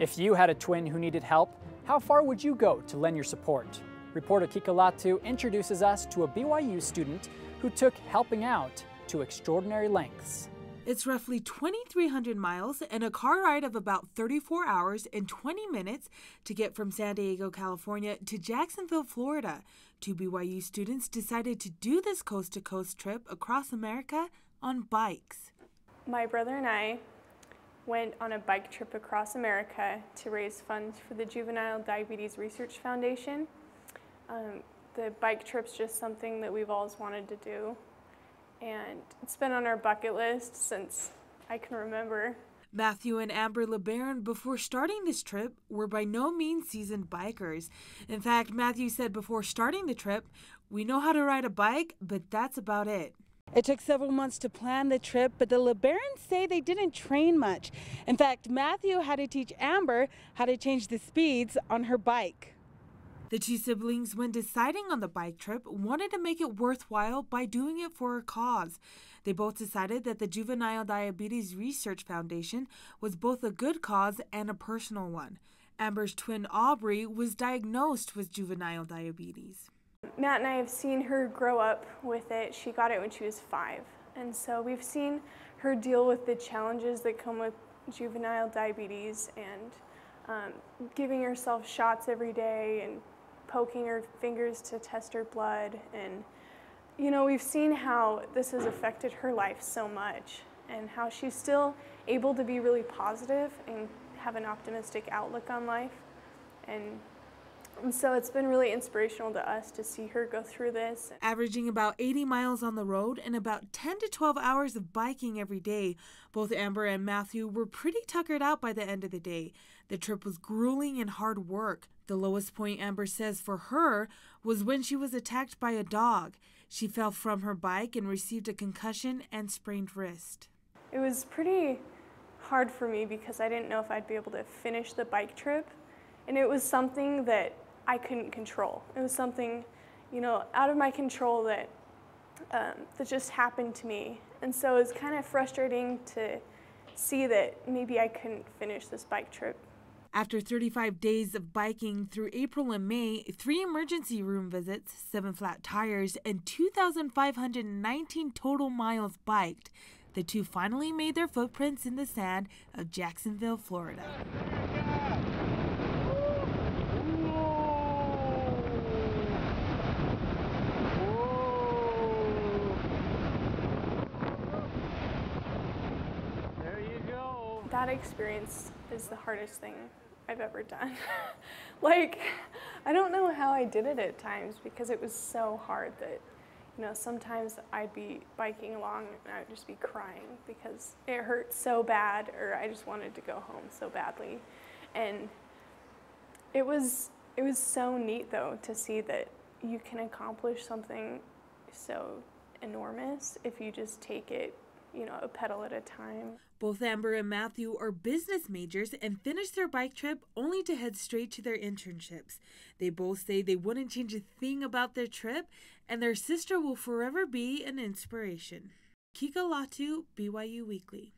If you had a twin who needed help, how far would you go to lend your support? Reporter Kika Latu introduces us to a BYU student who took helping out to extraordinary lengths. It's roughly 2,300 miles and a car ride of about 34 hours and 20 minutes to get from San Diego, California to Jacksonville, Florida. Two BYU students decided to do this coast-to-coast trip across America on bikes. My brother and I went on a bike trip across America to raise funds for the Juvenile Diabetes Research Foundation. The bike trip's just something that we've always wanted to do, and it's been on our bucket list since I can remember. Matthew and Amber LeBaron, before starting this trip, were by no means seasoned bikers. In fact, Matthew said before starting the trip, "We know how to ride a bike, but that's about it." It took several months to plan the trip, but the LeBarons say they didn't train much. In fact, Matthew had to teach Amber how to change the speeds on her bike. The two siblings, when deciding on the bike trip, wanted to make it worthwhile by doing it for a cause. They both decided that the Juvenile Diabetes Research Foundation was both a good cause and a personal one. Amber's twin Aubrey was diagnosed with juvenile diabetes. Matt and I have seen her grow up with it. She got it when she was 5. And so we've seen her deal with the challenges that come with juvenile diabetes and giving herself shots every day and poking her fingers to test her blood. And, you know, we've seen how this has affected her life so much and how she's still able to be really positive and have an optimistic outlook on life. And so it's been really inspirational to us to see her go through this. Averaging about 80 miles on the road and about 10 to 12 hours of biking every day, both Amber and Matthew were pretty tuckered out by the end of the day. The trip was grueling and hard work. The lowest point, Amber says, for her was when she was attacked by a dog. She fell from her bike and received a concussion and sprained wrist. It was pretty hard for me because I didn't know if I'd be able to finish the bike trip. And it was something that I couldn't control. It was something, you know, out of my control that just happened to me. And so it was kind of frustrating to see that maybe I couldn't finish this bike trip. After 35 days of biking through April and May, 3 emergency room visits, 7 flat tires, and 2,519 total miles biked, the two finally made their footprints in the sand of Jacksonville, Florida. That experience is the hardest thing I've ever done. Like, I don't know how I did it at times because it was so hard that, you know, sometimes I'd be biking along and I'd just be crying because it hurt so bad, or I just wanted to go home so badly. And it was so neat though to see that you can accomplish something so enormous if you just take it, you know, a pedal at a time. Both Amber and Matthew are business majors and finished their bike trip only to head straight to their internships. They both say they wouldn't change a thing about their trip, and their sister will forever be an inspiration. Kika Latu, BYU Weekly.